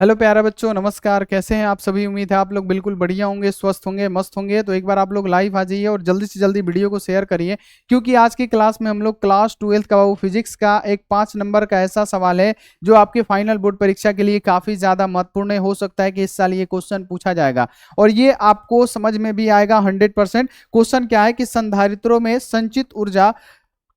Hello प्यारे बच्चों, नमस्कार। कैसे हैं आप सभी? उम्मीद है आप लोग बिल्कुल बढ़िया होंगे, स्वस्थ होंगे, मस्त होंगे। तो एक बार आप लोग लाइव आ जाइए और जल्दी से जल्दी वीडियो को शेयर करिए, क्योंकि आज की क्लास में हम लोग क्लास 12th का वो फिजिक्स का एक 5 नंबर का ऐसा सवाल है जो आपके फाइनल बोर्ड परीक्षा के लिए काफी ज्यादा महत्वपूर्ण है। हो सकता है कि इस साल ये क्वेश्चन पूछा जाएगा और ये आपको समझ में भी आएगा 100%। क्वेश्चन क्या है कि संधारित्रों में संचित ऊर्जा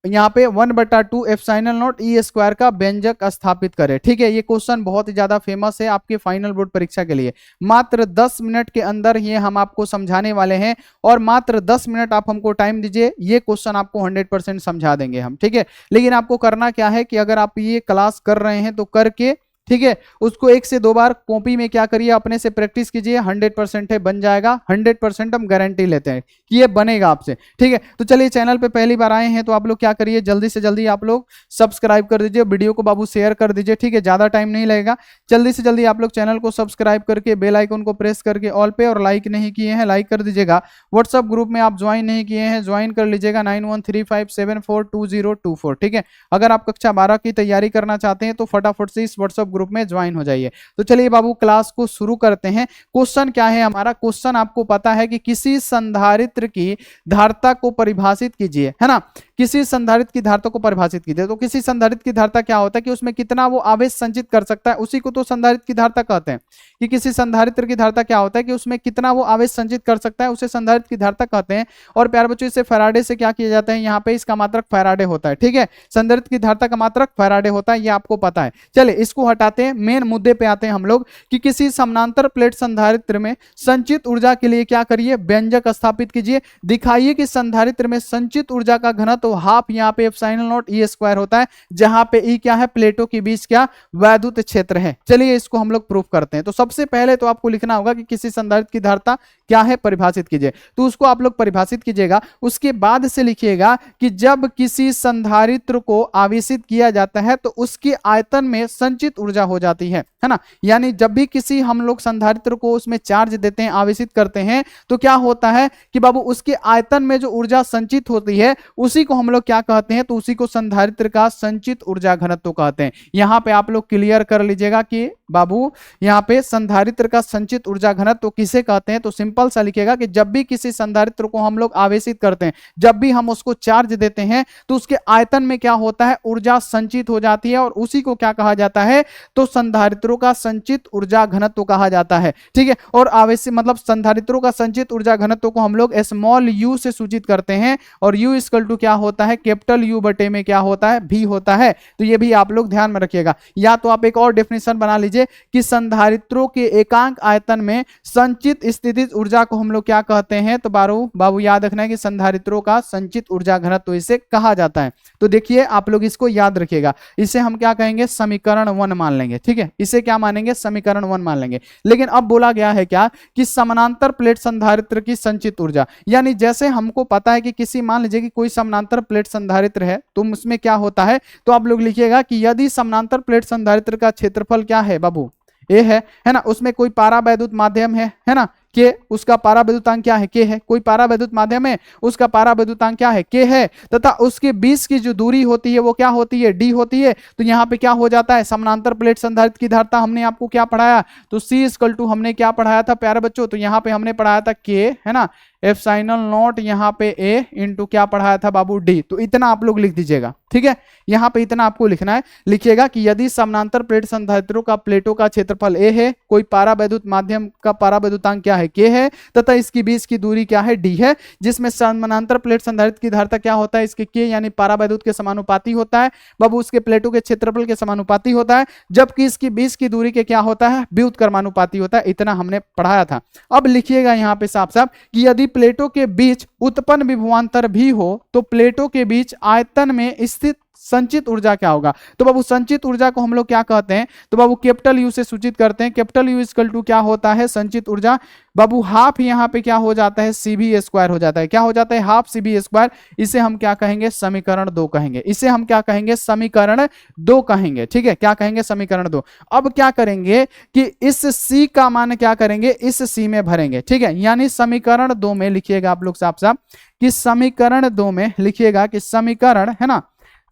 यहाँ पे 1/2 एप्सिलॉन नॉट ई स्क्वायर का व्यंजक स्थापित करें। ठीक है, ये क्वेश्चन बहुत ही ज्यादा फेमस है आपके फाइनल बोर्ड परीक्षा के लिए। मात्र 10 मिनट के अंदर ये हम आपको समझाने वाले हैं और मात्र 10 मिनट आप हमको टाइम दीजिए, ये क्वेश्चन आपको 100% समझा देंगे हम। ठीक है, लेकिन आपको करना क्या है कि अगर आप ये क्लास कर रहे हैं तो करके, ठीक है, उसको 1 से 2 बार कॉपी में क्या करिए, अपने से प्रैक्टिस कीजिए। 100% है, बन जाएगा। 100% हम गारंटी लेते हैं कि ये बनेगा आपसे। ठीक है, तो चलिए, चैनल पे पहली बार आए हैं तो आप लोग क्या करिए, जल्दी से जल्दी आप लोग सब्सक्राइब कर दीजिए, वीडियो को बाबू शेयर कर दीजिए। ठीक है, ज्यादा टाइम नहीं लगेगा। जल्दी से जल्दी आप लोग चैनल को सब्सक्राइब करके बेल आइकन को प्रेस करके ऑल पे, और लाइक नहीं किए हैं लाइक कर दीजिएगा। व्हाट्सअप ग्रुप में आप ज्वाइन नहीं किए हैं, ज्वाइन कर लीजिएगा 9135742024। ठीक है, अगर आप कक्षा 12 की तैयारी करना चाहते हैं तो फटाफट से इस व्हाट्सएप ग्रुप में ज्वाइन हो जाइए। तो चलिए बाबू, क्लास को शुरू करते हैं। क्वेश्चन क्या है हमारा? क्वेश्चन आपको पता है कि किसी संधारित्र की धारिता को परिभाषित कीजिए, है ना। किसी संधारित्र की धारिता को परिभाषित कीजिए। तो किसी संधारित्र की धारिता क्या होता है कि उसमें कितना वो आवेश संचित कर सकता है, उसी को तो संधारित्र की धारिता कहते हैं। कि किसी संधारित्र की धारिता क्या होता है कि उसमें कितना वो आवेश संचित कर सकता है, उसे संधारित्र की धारिता कहते हैं। और प्यारे बच्चों, इसे फैराडे से क्या किया जाता है, यहाँ पे इसका मात्रक फैराडे होता है। ठीक है, संधारित्र की धारिता का मात्रक फैराडे होता है, ये आपको पता है। चलिए, इसको हटाते हैं, मेन मुद्दे पे आते हैं हम लोग कि किसी समानांतर प्लेट संधारित्र में संचित ऊर्जा के लिए क्या करिए, व्यंजक स्थापित कीजिए। दिखाइए कि संधारित्र में संचित ऊर्जा का घनत्व हाफ यहाँ पे एप्सिलॉन नॉट ई स्क्वायर होता है, जहां पे ई क्या है, प्लेटों के बीच क्या वैद्युत क्षेत्र है। चलिए, इसको हम लोग प्रूफ करते हैं। तो सबसे पहले तो आपको लिखना होगा कि किसी संधारित्र की धारिता क्या है, परिभाषित कीजिए। तो उसको आप लोग परिभाषित कीजिएगा। उसके बाद से लिखिएगा कि जब किसी संधारित्र को आवेशित किया जाता है तो उसके आयतन में संचित ऊर्जा हो जाती है ना। यानी जब भी किसी हम लोग संधारित्र को उसमें चार्ज देते हैं, आवेशित करते हैं, तो क्या होता है कि बाबू उसके आयतन में जो ऊर्जा संचित होती है उसी को हम लोग क्या कहते हैं, तो उसी को संधारित्र का संचित ऊर्जा घनत्व कहते हैं। यहां पे आप लोग क्लियर कर लीजिएगा कि बाबू यहाँ पे संधारित्र का संचित ऊर्जा घनत्व किसे कहते हैं। तो सिंपल सा लिखिएगा कि जब भी किसी संधारित्र को हम लोग आवेशित करते हैं, जब भी हम उसको चार्ज देते हैं, तो उसके आयतन में क्या होता है, ऊर्जा संचित हो जाती है, और उसी को क्या कहा जाता है, तो संधारित्रों का संचित ऊर्जा घनत्व कहा जाता है। ठीक है, और आवेश मतलब संधारित्रों का संचित ऊर्जा घनत्व को हम लोग स्मॉल यू से सूचित करते हैं, और यू इक्वल टू क्या होता है, कैपिटल यू बटे में क्या होता है, भी होता है। तो ये भी आप लोग ध्यान में रखिएगा। या तो आप एक और डेफिनेशन बना लीजिए कि संधारित्रों के एकांक आयतन में संचित स्थितिज ऊर्जा को हम लोग क्या कहते हैं। तो बाबू याद रखना है कि संधारित्रों का संचित ऊर्जा घनत्व इसे कहा जाता है। तो देखिए, आप लोग इसको याद रखिएगा। इसे हम क्या कहेंगे, समीकरण 1 मान लेंगे। ठीक है, इसे क्या मानेंगे, समीकरण 1 मान लेंगे। लेकिन अब बोला गया है क्या कि समानांतर प्लेट संधारित्र की संचित ऊर्जा, यानी जैसे हमको पता है कि किसी, मान लीजिए कि कोई समानांतर प्लेट संधारित्र है, तो उसमें क्या होता है, तो आप लोग लिखिएगा कि यदि समानांतर प्लेट संधारित्र का क्षेत्रफल क्या है बाबू, ए है ना, उसमें कोई पारावैद्युत माध्यम है ना, के, उसका पारावैद्युतांक क्या है, के है। कोई पारावैद्युत माध्यम है, उसका पारावैद्युतांक क्या है, के है, तथा उसके बीच की जो दूरी होती है वो क्या होती है, डी होती है। तो यहाँ पे क्या हो जाता है, समानांतर प्लेट संधारित्र की धारिता हमने आपको क्या पढ़ाया, तो सी इक्वल टू हमने क्या पढ़ाया था प्यारे बच्चों, तो यहाँ पे हमने पढ़ाया था के, है ना, एप्सिलॉन नॉट यहाँ पे ए इंटू क्या पढ़ाया था बाबू, डी। तो इतना आप लोग लिख दीजिएगा। ठीक है, यहाँ पे इतना आपको लिखना है। लिखिएगा कि यदि समानांतर प्लेट संधारित्रों का प्लेटों का क्षेत्रफल ए है, कोई पारावैद्युत माध्यम का पारावैद्युतांक क्या है, के है, तथा इसकी बीच की दूरी क्या है, डी है, जिसमें समानांतर प्लेट संधारित्र की धारिता क्या होता है, इसके के यानी पारावैद्युत के समानुपाती होता है बाबू, उसके प्लेटों के क्षेत्रफल के समानुपाती होता है, जबकि इसकी बीच की दूरी के क्या होता है, व्युत्क्रमानुपाती होता है। इतना हमने पढ़ाया था। अब लिखिएगा यहाँ पे साफ साफ कि यदि प्लेटों के बीच उत्पन्न विभवांतर भी हो तो प्लेटों के बीच आयतन में स्थित संचित ऊर्जा क्या होगा। तो बाबू संचित ऊर्जा को हम लोग क्या कहते हैं, तो बाबू कैपिटल यू से सूचित करते हैं। कैपिटल यू इक्वल टू क्या होता है, संचित ऊर्जा बाबू हाफ यहाँ पे क्या हो जाता है, सीबी स्क्वायर हो जाता है। क्या हो जाता है, हाफ सीबी स्क्वायर। इसे हम क्या कहेंगे, समीकरण 2 कहेंगे। इसे हम क्या कहेंगे, समीकरण 2 कहेंगे। ठीक है, क्या कहेंगे, समीकरण 2। अब क्या करेंगे कि इस सी का मान क्या करेंगे, इस सी में भरेंगे। ठीक है, यानी समीकरण 2 में लिखिएगा आप लोग साफ साफ कि समीकरण 2 में लिखिएगा कि समीकरण, है ना,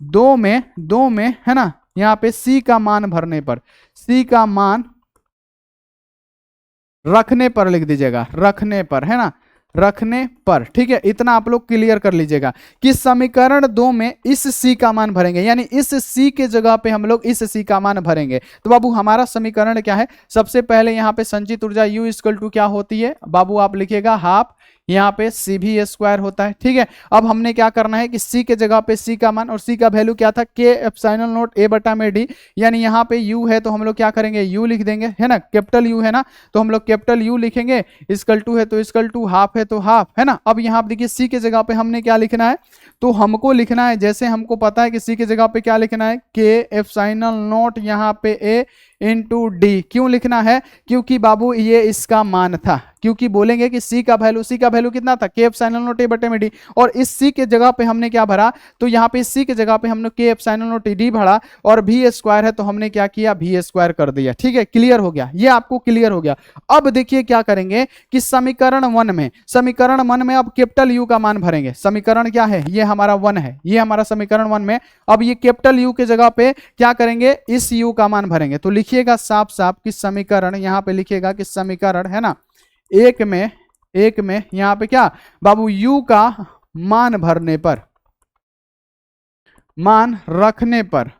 दो में है ना, यहाँ पे सी का मान भरने पर, सी का मान रखने पर लिख दीजिएगा, रखने पर, है ना, रखने पर। ठीक है, इतना आप लोग क्लियर कर लीजिएगा कि समीकरण 2 में इस सी का मान भरेंगे, यानी इस सी के जगह पे हम लोग इस सी का मान भरेंगे। तो बाबू हमारा समीकरण क्या है, सबसे पहले यहाँ पे संचित ऊर्जा U इक्वल टू क्या होती है बाबू, आप लिखिएगा हाफ, यहाँ पे सी भी स्क्वायर होता है। ठीक है, अब हमने क्या करना है कि सी के जगह पे सी का मान, और सी का वैल्यू क्या था, के एप्सिलॉन नॉट ए बटा में डी, यानी यहाँ पे यू है तो हम लोग क्या करेंगे, यू लिख देंगे, है ना, कैपिटल यू है ना, तो हम लोग कैपिटल यू लिखेंगे, इक्वल टू है तो इक्वल टू, हाफ है तो हाफ, है ना। अब यहाँ पे देखिए सी के जगह पे हमने क्या लिखना है, तो हमको लिखना है, जैसे हमको पता है कि सी के जगह पे क्या लिखना है, के एप्सिलॉन नॉट यहाँ पे ए इंटू डी। क्यों लिखना है, क्योंकि बाबू ये इसका मान था, क्योंकि बोलेंगे कि सी का वैल्यू कितना था, के एप्सिलॉन नॉट ए बटे में डी, और इस सी के जगह पे हमने क्या भरा, तो यहाँ पे इस सी के जगह पे हमने के एप्सिलॉन नॉट डी भरा, और भी स्क्वायर है तो हमने क्या किया, भी स्क्वायर कर दिया। ठीक है, क्लियर हो गया, ये आपको क्लियर हो गया। अब देखिए क्या करेंगे कि समीकरण 1 में अब कैपिटल यू का मान भरेंगे। समीकरण क्या है, ये हमारा 1 है, ये हमारा समीकरण 1 में, अब ये कैपिटल यू के जगह पे क्या करेंगे, इस यू का मान भरेंगे। तो लिखिएगा साफ साफ कि समीकरण, यहां पे लिखिएगा कि समीकरण, है ना, एक में यहां पे क्या बाबू, u का मान भरने पर, मान रखने पर।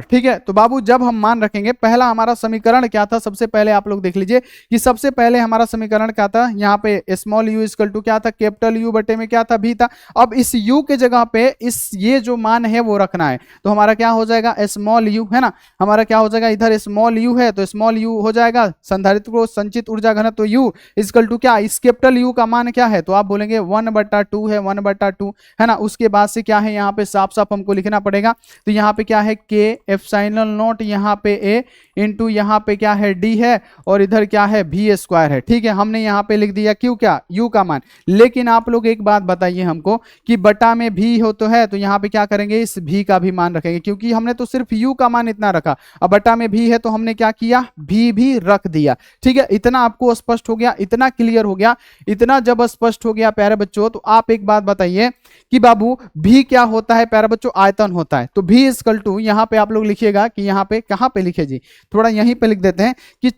ठीक है, तो बाबू जब हम मान रखेंगे, पहला हमारा समीकरण क्या था, सबसे पहले आप लोग देख लीजिए कि सबसे पहले हमारा समीकरण क्या था, यहाँ पे स्मॉल यू इक्वल टू क्या था, कैपिटल यू बटे में क्या था, भी था। अब इस यू के जगह पे इस ये जो मान है वो रखना है, तो हमारा क्या हो जाएगा, स्मॉल यू, है ना, हमारा क्या हो जाएगा, इधर स्मॉल यू है तो स्मॉल यू हो जाएगा, संधारित्र को संचित ऊर्जा घनत्व यू इक्वल टू क्या, इस कैपिटल यू का मान क्या है, तो आप बोलेंगे 1/2 है, 1/2, है ना। उसके बाद से क्या है, यहाँ पे साफ साफ हमको लिखना पड़ेगा, तो यहाँ पे क्या है, के एप्सिलॉन नॉट यहाँ पे ए इंटू यहाँ पे क्या है, डी है, और इधर क्या है, भी स्क्वायर है। ठीक है, हमने यहाँ पे लिख दिया क्यों, क्या, यू का मान। लेकिन आप लोग एक बात बताइए हमको कि बटा में भी हो तो है, तो यहाँ पे क्या करेंगे, इस भी का भी मान रखेंगे, क्योंकि हमने तो सिर्फ यू का मान इतना रखा, अब बटा में भी है तो हमने क्या किया, भी रख दिया। ठीक है, इतना आपको स्पष्ट हो गया, इतना क्लियर हो गया। इतना जब स्पष्ट हो गया प्यारे बच्चों, तो आप एक बात बताइए कि बाबू भी क्या होता है प्यारे बच्चों, आयतन होता है। तो भी इक्वल टू, यहाँ पे आप लोग लिखिएगा कि यहाँ पे, कहाँ पे लिखे जी, थोड़ा यहीं पे लिख देते हैं कि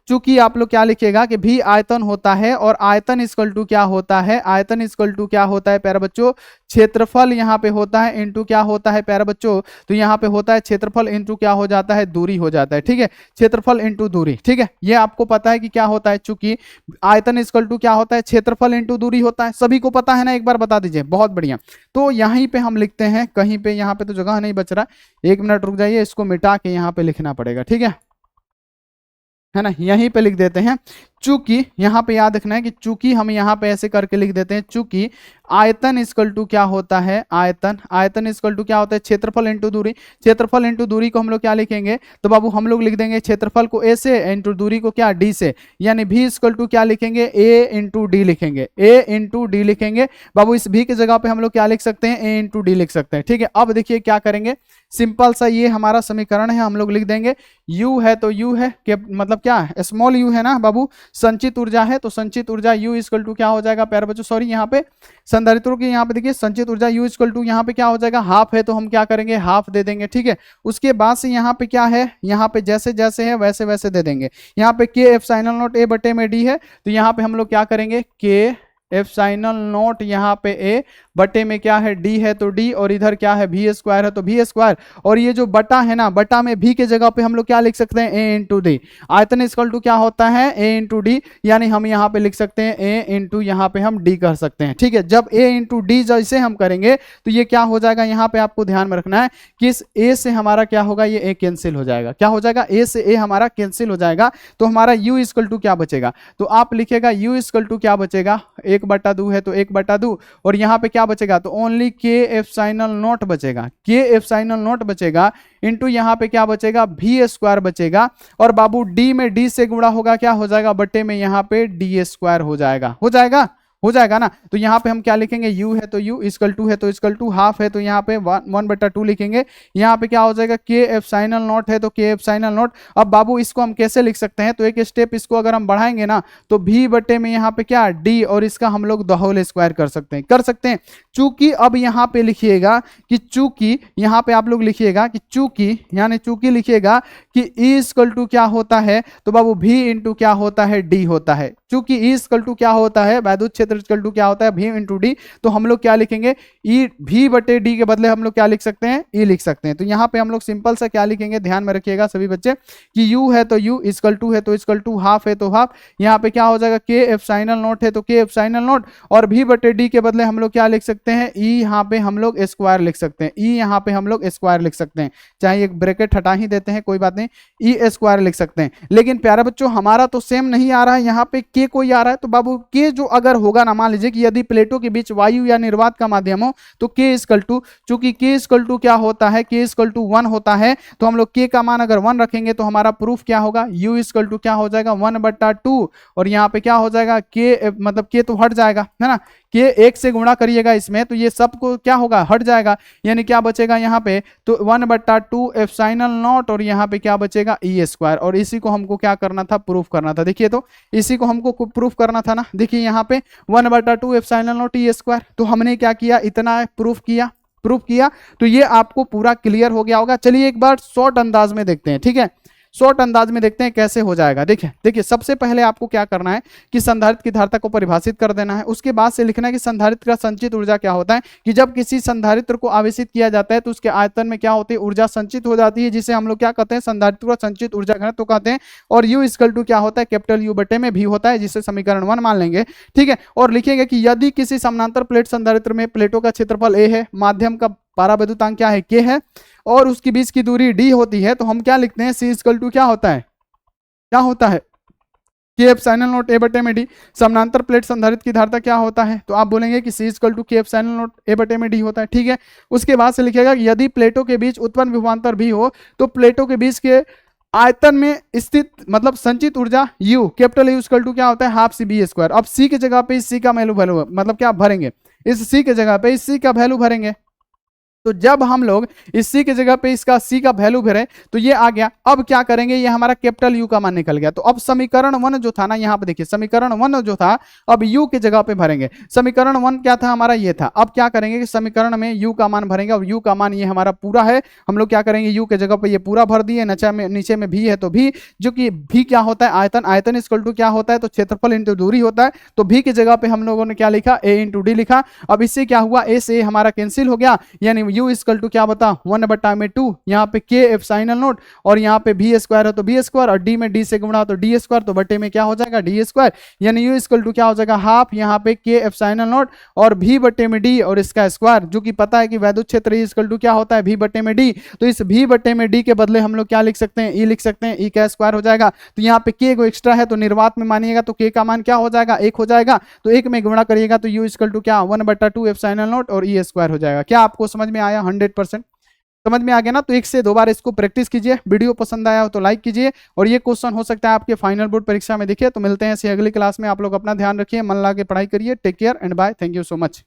चूंकि आप लोग क्या लिखिएगा कि भी आयतन होता है, और आयतन इक्वल टू क्या होता है, आयतन इक्वल टू क्या होता है प्यारे बच्चों, क्षेत्रफल यहाँ पे होता है इंटू क्या होता है प्यारे बच्चों, तो यहाँ पे होता है क्षेत्रफल इंटू क्या हो जाता है, दूरी हो जाता है। ठीक है, क्षेत्रफल इंटू दूरी। ठीक है, ये आपको पता है कि क्या होता है, चूंकि आयतन इक्वल टू क्या होता है, क्षेत्रफल इंटू दूरी होता है, सभी को पता है ना, एक बार बता दीजिए, बहुत बढ़िया। तो यहीं पे हम लिखते हैं, कहीं पे यहाँ पे तो जगह नहीं बच रहा, 1 मिनट रुक जाइए, इसको मिटा के यहाँ पे लिखना पड़ेगा। ठीक है ना, यहीं पे लिख देते हैं, चूंकि यहाँ पे याद रखना है कि चूंकि हम यहाँ पे ऐसे करके लिख देते हैं, चूंकि आयतन इक्वल टू क्या होता है, आयतन इक्वल टू क्या होता है, क्षेत्रफल इंटू दूरी। क्षेत्रफल इंटू दूरी को हम लोग क्या लिखेंगे, तो बाबू हम लोग लिख देंगे क्षेत्रफल को ए से इंटू दूरी को क्या, डी से, यानी भी इक्वल टू क्या लिखेंगे, ए इंटू डी लिखेंगे, ए इंटू डी लिखेंगे। बाबू इस भी की जगह पे हम लोग क्या लिख सकते हैं, ए इंटू डी लिख सकते हैं। ठीक है, अब देखिए क्या करेंगे, सिंपल सा ये हमारा समीकरण है, हम लोग लिख देंगे u है तो u है, मतलब क्या, स्मॉल u है ना बाबू, संचित ऊर्जा है तो संचित ऊर्जा U इक्वल टू क्या हो जाएगा प्यारे बच्चों, सॉरी यहाँ पे संधारित्रों की, यहाँ पे देखिए संचित ऊर्जा U इक्वल टू यहाँ पे क्या हो जाएगा, हाफ है तो हम क्या करेंगे, हाफ दे देंगे। ठीक है, उसके बाद से यहाँ पे क्या है, यहाँ पे जैसे जैसे है वैसे वैसे दे देंगे। यहाँ पे के एप्सिलॉन नॉट ए बटे में डी है, तो यहाँ पे हम लोग क्या करेंगे, के एप्सिलॉन नॉट यहाँ पे ए बटे में क्या है, डी है तो डी, और इधर क्या है, भी स्क्वायर है तो भी स्क्वायर, और ये जो बटा है ना, बटा में भी के जगह पे हम लोग क्या लिख सकते हैं, ए इंटू डी। आयतन इक्वल टू क्या होता है, ए इंटू डी, यानी हम यहाँ पे लिख सकते हैं ए इंटू यहाँ पे हम डी कर सकते हैं। ठीक है, जब ए इंटू डी जैसे हम करेंगे तो ये क्या हो जाएगा, यहाँ पे आपको ध्यान में रखना है कि इस ए से हमारा क्या होगा, ये ए कैंसिल हो जाएगा। क्या हो जाएगा, ए से ए हमारा कैंसिल हो जाएगा, तो हमारा यू इक्वल टू क्या बचेगा, तो आप लिखेगा यू इक्वल टू क्या बचेगा, 1/2 है तो 1/2, और यहाँ पे क्या बचेगा, तो ओनली के एप्सिलॉन नॉट बचेगा, के एप्सिलॉन नॉट बचेगा, इंटू यहाँ पे क्या बचेगा, भी स्क्वायर बचेगा, और बाबू डी में डी से गुणा होगा, क्या हो जाएगा, बटे में यहाँ पे डी स्क्वायर हो जाएगा, हो जाएगा ना। तो यहाँ पे हम क्या लिखेंगे, u है तो u इक्वल टू है तो इक्वल टू हाफ है तो यहाँ पे 1/2 लिखेंगे। यहाँ पे क्या हो जाएगा, k एप्सिलॉन नॉट है तो k एप्सिलॉन नॉट। अब बाबू इसको हम कैसे लिख सकते हैं, तो एक स्टेप इसको अगर हम बढ़ाएंगे ना तो v बटे में यहाँ पे क्या d और इसका हम लोग द होल स्क्वायर कर सकते हैं। चूंकि अब यहाँ पे लिखिएगा कि चूंकि यहाँ पे आप लोग लिखिएगा कि चूंकि यानी चूंकि लिखिएगा कि E इक्वल टू क्या होता है, तो बाबू V इंटू क्या होता है, D होता है। चूंकि E इक्वल टू क्या होता है, वैद्युत क्षेत्र इक्वल टू क्या होता है, V इंटू D, तो हम लोग क्या लिखेंगे, E V बटे D के बदले हम लोग क्या लिख सकते हैं, E लिख सकते हैं। तो यहाँ पे हम लोग सिंपल सा क्या लिखेंगे, ध्यान में रखिएगा सभी बच्चे कि U है तो U इक्वल टू है तो इक्वल टू हाफ है तो हाफ, यहाँ पे क्या हो जाएगा K एप्सिलॉन नॉट है तो K एप्सिलॉन नॉट, और V बटे D के बदले हम लोग क्या लिख सकते हैं, E यहाँ पे हम लोग स्क्वायर लिख सकते हैं, E यहाँ पे हम लोग स्क्वायर लिख सकते हैं, चाहे एक ब्रैकेट हटा ही देते हैं कोई बात नहीं, E स्क्वायर लिख सकते हैं। लेकिन प्यारे बच्चों हमारा तो सेम नहीं आ रहा है, यहाँ पे K कोई आ रहा है, तो बाबू K जो अगर होगा ना, मान लीजिए कि यदि प्लेटों के बीच वायु या निर्वात का माध्यम हो तो K इक्वल टू, चूंकि K इक्वल टू क्या होता है, K इक्वल टू 1 होता है, तो हम लोग K का मान अगर 1 रखेंगे तो हमारा प्रूफ क्या होगा, U इक्वल टू क्या हो जाएगा 1/2, और यहाँ पे क्या हो जाएगा K, मतलब K तो हट जाएगा है ना, K 1 से गुणा करिएगा इसमें तो ये सब को क्या होगा, हट जाएगा, यानी क्या बचेगा यहाँ पे, तो 1/2 एप्सिलॉन नॉट, और यहाँ पे क्या बचेगा E स्क्वायर, और इसी को हमको क्या करना था, प्रूफ करना था। देखिए तो इसी को हमको प्रूफ करना था ना, देखिए यहाँ पे 1/2 एप्सिलॉन नॉट E स्क्वायर, तो हमने क्या किया, इतना प्रूफ किया, तो ये आपको पूरा क्लियर हो गया होगा। चलिए एक बार शॉर्ट अंदाज में देखते हैं, ठीक है, शॉर्ट अंदाज में देखते हैं कैसे हो जाएगा। देखिए सबसे पहले आपको क्या करना है कि संधारित्र की धारिता को परिभाषित कर देना है, उसके बाद से लिखना है कि संधारित्र का संचित ऊर्जा क्या होता है, कि जब किसी संधारित्र को आवेशित किया जाता है तो उसके आयतन में क्या होती है, ऊर्जा संचित हो जाती है, जिसे हम लोग क्या कहते हैं, संधारित्र का संचित ऊर्जा घनत्व कहते हैं, और U इक्वल टू क्या होता है, कैपिटल U बटे में V होता है, जिसे समीकरण 1 मान लेंगे, ठीक है। और लिखेंगे कि यदि किसी समानांतर प्लेट संधारित्र में प्लेटों का क्षेत्रफल A है, माध्यम का पारावैद्युतांक क्या है, K है, और उसके बीच की दूरी D होती है, तो हम क्या लिखते हैं, C इक्वल टू क्या होता है K एप्सिलॉन नॉट A बटे में D। समानांतर प्लेट संधारित्र की धारिता क्या होता है, तो आप बोलेंगे कि C equal to K epsilon naught A बटे में D होता है, ठीक है। उसके बाद से लिखिएगा कि यदि प्लेटों के बीच उत्पन्न विभवांतर भी हो तो प्लेटों के बीच के आयतन में स्थित मतलब संचित ऊर्जा U, capital U equal to क्या होता है, हाफ C B स्क्वायर। अब C की जगह पे इस C का वैल्यू मतलब क्या भरेंगे, इस C की जगह पे इस C का वैल्यू भरेंगे, तो जब हम लोग इस C की जगह पे इसका C का वैल्यू भरे तो ये आ गया। अब क्या करेंगे, ये हमारा कैपिटल U का मान निकल गया, तो अब समीकरण 1 जो था ना, यहाँ पे देखिए समीकरण 1 जो था अब U की जगह पे भरेंगे। समीकरण 1 क्या था हमारा, ये था। अब क्या करेंगे कि समीकरण में U का मान भरेंगे, और U का मान ये हमारा पूरा है, हम लोग क्या करेंगे U की जगह पे ये पूरा भर दिए, नीचे में V है तो V, जो कि V क्या होता है, आयतन, आयतन इक्वल टू क्या होता है, तो क्षेत्रफल इंटू दूरी होता है, तो V की जगह पे हम लोगों ने क्या लिखा, A इंटू D लिखा। अब इससे क्या हुआ, A से हमारा कैंसिल हो गया, यानी U इक्वल टू क्या बता 1/2, यहाँ पे K एप्सिलॉन नॉट, और यहाँ पे V स्क्वायर है तो V स्क्वायर, और D में D से गुणा तो D स्क्वायर, तो बटे में क्या हो जाएगा D स्क्वायर, यानी U इक्वल टू क्या हो जाएगा हाफ, यहाँ पे K एप्सिलॉन नॉट और V बटे में D और इसका स्क्वायर, जो कि पता है कि वैद्युत क्षेत्र E इक्वल टू क्या होता है V बटे में D, तो इस V बटे में D के बदले हम लोग क्या लिख सकते हैं, E लिख सकते हैं, E का स्क्वायर हो जाएगा। तो यहाँ पे K को एक्स्ट्रा है तो निर्वात में मानिएगा तो K का मान क्या हो जाएगा, 1 हो जाएगा, तो 1 में गुणा करिएगा तो U इक्वल टू क्या 1/2 एप्सिलॉन नॉट और E स्क्वायर हो जाएगा। क्या आपको समझ में आया, 100% समझ में आ गया ना। तो 1 से 2 बार इसको प्रैक्टिस कीजिए, वीडियो पसंद आया हो तो लाइक कीजिए, और ये क्वेश्चन हो सकता है आपके फाइनल बोर्ड परीक्षा में दिखे। तो मिलते हैं ऐसे अगली क्लास में, आप लोग अपना ध्यान रखिए, मन लगा के पढ़ाई करिए, take care and bye, thank you so much.